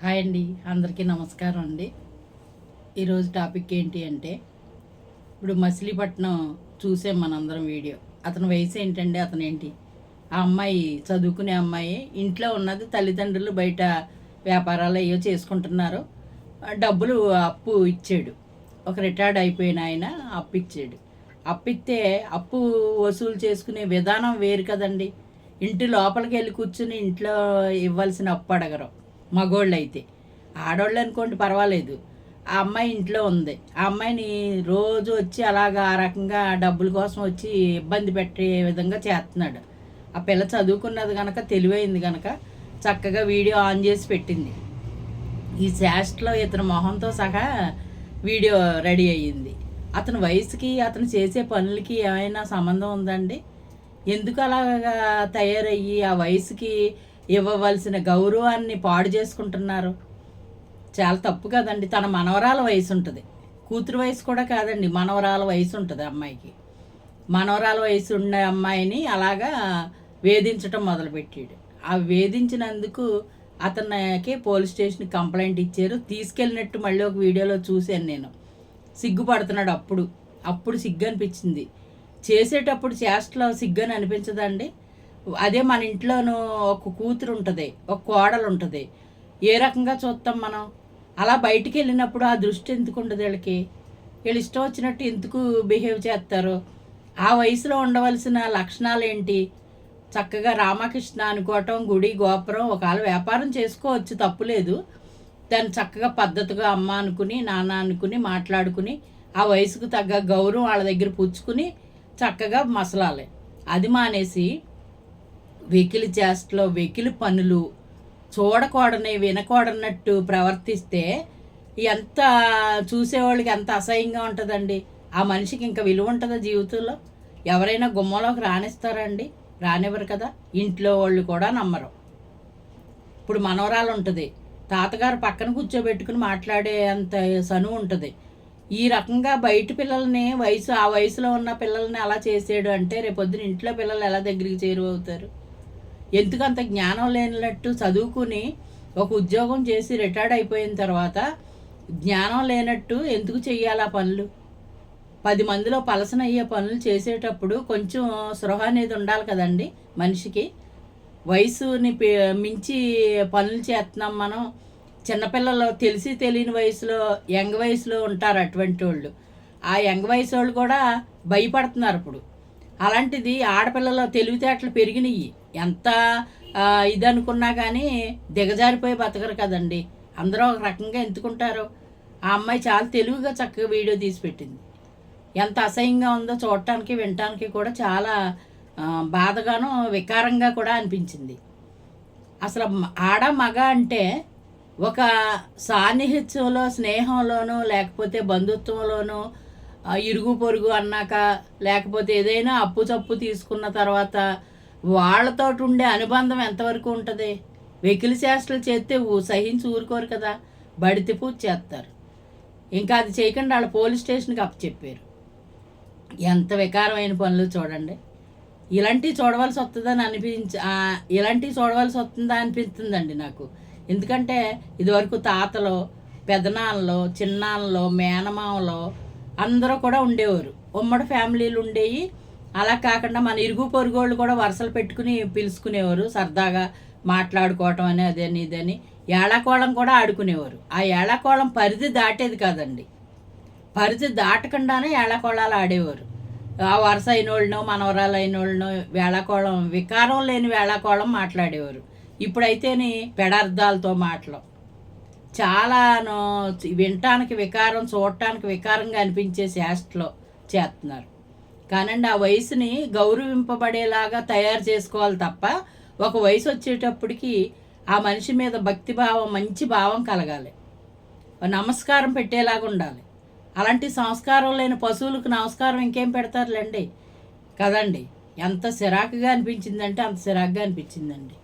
Hi అండి, అందరికీ నమస్కారం అండి. ఈరోజు టాపిక్ ఏంటి అంటే, ఇప్పుడు మచిలీపట్నం చూసాం మనందరం వీడియో. అతని వయసు ఏంటండి, అతను ఏంటి, ఆ అమ్మాయి చదువుకునే అమ్మాయి ఇంట్లో ఉన్నది. తల్లిదండ్రులు బయట వ్యాపారాలు అయ్యో చేసుకుంటున్నారు. డబ్బులు అప్పు ఇచ్చాడు. ఒక రిటైర్డ్ అయిపోయిన ఆయన అప్పు ఇచ్చాడు. అప్పిస్తే అప్పు వసూలు చేసుకునే విధానం వేరు కదండి. ఇంటి లోపలికి వెళ్ళి కూర్చుని ఇంట్లో ఇవ్వాల్సిన అప్పు అడగరు మగోళ్ళు అయితే. ఆడవాళ్ళు అనుకోండి పర్వాలేదు. ఆ అమ్మాయి ఇంట్లో ఉంది. ఆ అమ్మాయిని రోజు వచ్చి అలాగా ఆ రకంగా డబ్బుల కోసం వచ్చి ఇబ్బంది పెట్టే విధంగా చేస్తున్నాడు. ఆ పిల్ల చదువుకున్నది కనుక, తెలివైంది కనుక చక్కగా వీడియో ఆన్ చేసి పెట్టింది. ఈ శాస్ట్లో ఇతని మొహంతో సహా వీడియో రెడీ అయ్యింది. అతని వయసుకి అతను చేసే పనులకి ఏమైనా సంబంధం ఉందండి? ఎందుకు అలాగా తయారయ్యి ఆ వయసుకి ఇవ్వవలసిన గౌరవాన్ని పాడు చేసుకుంటున్నారు? చాలా తప్పు కదండి. తన మనవరాల వయసు ఉంటుంది, కూతురు వయసు కూడా కాదండి, మనవరాల వయసు ఉంటుంది అమ్మాయికి. మనవరాల వయసు ఉన్న అమ్మాయిని అలాగా వేధించటం మొదలుపెట్టాడు. ఆ వేధించినందుకు అతనికి పోలీస్ స్టేషన్కి కంప్లైంట్ ఇచ్చారు. తీసుకెళ్ళినట్టు మళ్ళీ ఒక వీడియోలో చూశాను నేను. సిగ్గుపడుతున్నాడు. అప్పుడు సిగ్గు అనిపించింది. చేసేటప్పుడు చేష్టలో సిగ్గని అనిపించదండి? అదే మన ఇంట్లోనూ ఒక కూతురు ఉంటుంది, ఒక కోడలు ఉంటుంది. ఏ రకంగా చూస్తాం మనం? అలా బయటికి వెళ్ళినప్పుడు ఆ దృష్టి ఎందుకు ఉండదు వీళ్ళకి? వీళ్ళు ఇష్టం వచ్చినట్టు ఎందుకు బిహేవ్ చేస్తారు? ఆ వయసులో ఉండవలసిన లక్షణాలు ఏంటి? చక్కగా రామకృష్ణ అనుకోవటం, గుడి గోపురం, ఒకవేళ వ్యాపారం చేసుకోవచ్చు, తప్పులేదు. దాన్ని చక్కగా పద్ధతిగా అమ్మ అనుకుని, నాన్న అనుకుని మాట్లాడుకుని, ఆ వయసుకు తగ్గ గౌరవం వాళ్ళ దగ్గర పుచ్చుకుని చక్కగా మసలాలి. అది మానేసి వెకిలి చేష్టలో, వెకిలి పనులు, చూడకూడని వినకూడనట్టు ప్రవర్తిస్తే ఎంత చూసేవాళ్ళకి ఎంత అసహ్యంగా ఉంటుందండి. ఆ మనిషికి ఇంకా విలువ ఉంటుందా జీవితంలో? ఎవరైనా గుమ్మలోకి రానిస్తారండి? రానివ్వరు కదా. ఇంట్లో వాళ్ళు కూడా నమ్మరు. ఇప్పుడు మనవరాలు ఉంటుంది, తాతగారు పక్కన కూర్చోబెట్టుకుని మాట్లాడే అంత సనువు ఉంటుంది. ఈ రకంగా బయట పిల్లల్ని ఆ వయసులో ఉన్న పిల్లల్ని అలా చేసాడు అంటే రేపొద్దున ఇంట్లో పిల్లలు ఎలా దగ్గరికి చేరువవుతారు? ఎందుకు అంత జ్ఞానం లేనట్టు చదువుకుని ఒక ఉద్యోగం చేసి రిటైర్డ్ అయిపోయిన తర్వాత జ్ఞానం లేనట్టు ఎందుకు చెయ్యాలి ఆ పనులు? 10 మందిలో పలసనయ్యే పనులు చేసేటప్పుడు కొంచెం స్పృహ అనేది ఉండాలి కదండి మనిషికి. వయసుని మించి పనులు చేస్తున్నాం మనం. చిన్నపిల్లలు తెలిసి తెలియని వయసులో, యంగ్ వయసులో ఉంటారు అటువంటి వాళ్ళు. ఆ యంగ్ వయసు వాళ్ళు కూడా భయపడుతున్నారు ఇప్పుడు. అలాంటిది ఆడపిల్లల తెలివితేటలు పెరిగినాయి. ఎంత ఇది అనుకున్నా కానీ దిగజారిపోయి బతకరు కదండి. అందరూ ఒక రకంగా ఎంచుకుంటారు. ఆ అమ్మాయి చాలా తెలివిగా చక్కగా వీడియో తీసి పెట్టింది. ఎంత అసహ్యంగా ఉందో చూడటానికి, వినటానికి కూడా చాలా బాధగాను, వికారంగా కూడా అనిపించింది. అసలు ఆడ మగ అంటే ఒక సాన్నిహిత్యంలో, స్నేహంలోనూ, లేకపోతే బంధుత్వంలోనూ, ఇరుగు పొరుగు అన్నాక, లేకపోతే ఏదైనా అప్పు చప్పు తీసుకున్న తర్వాత వాళ్ళతో ఉండే అనుబంధం ఎంతవరకు ఉంటుంది? వెకిలి చేష్టలు చేస్తే సహించి ఊరుకోరు కదా, బడితి పూజ చేస్తారు. ఇంకా అది చేయకుండా వాళ్ళు పోలీస్ స్టేషన్కి అప్పచెప్పారు. ఎంత వికారమైన పనులు చూడండి. ఇలాంటివి చూడవలసి వస్తుందని ఇలాంటివి చూడవలసి వస్తుందా అనిపిస్తుందండి నాకు. ఎందుకంటే ఇదివరకు తాతలో, పెదనాన్నలో, చిన్నాన్నలో, మేనమామలో అందరూ కూడా ఉండేవారు. ఉమ్మడి ఫ్యామిలీలు ఉండేవి. అలా కాకుండా మన ఇరుగు పొరుగోళ్ళు కూడా వరుసలు పెట్టుకుని పిలుచుకునేవారు. సరదాగా మాట్లాడుకోవటం అని, అదని ఇదని. ఏళాకోళం కూడా ఆడుకునేవారు. ఆ ఏళాకోళం పరిధి దాటేది కాదండి. పరిధి దాటకుండానే ఏళాకోళాలు ఆడేవారు. ఆ వరుస అయిన వాళ్ళనో, మనవరాలు అయిన వాళ్ళనో వేళాకోళం, వికారం లేని వేళాకోళం మాట్లాడేవారు. ఇప్పుడైతేనే పెడార్థాలతో మాటలు చాలాను వినటానికి వికారం, చూడటానికి వికారంగా అనిపించే శాస్త్రలో చేస్తున్నారు. కానండి ఆ వయసుని గౌరవింపబడేలాగా తయారు చేసుకోవాలి తప్ప, ఒక వయసు వచ్చేటప్పటికి ఆ మనిషి మీద భక్తిభావం, మంచి భావం కలగాలి, నమస్కారం పెట్టేలాగా ఉండాలి. అలాంటి సంస్కారం లేని పశువులకు నమస్కారం ఇంకేం పెడతారులేండి కదండి. ఎంత చిరాకుగా అనిపించిందంటే అంత చిరాకుగా అనిపించిందండి.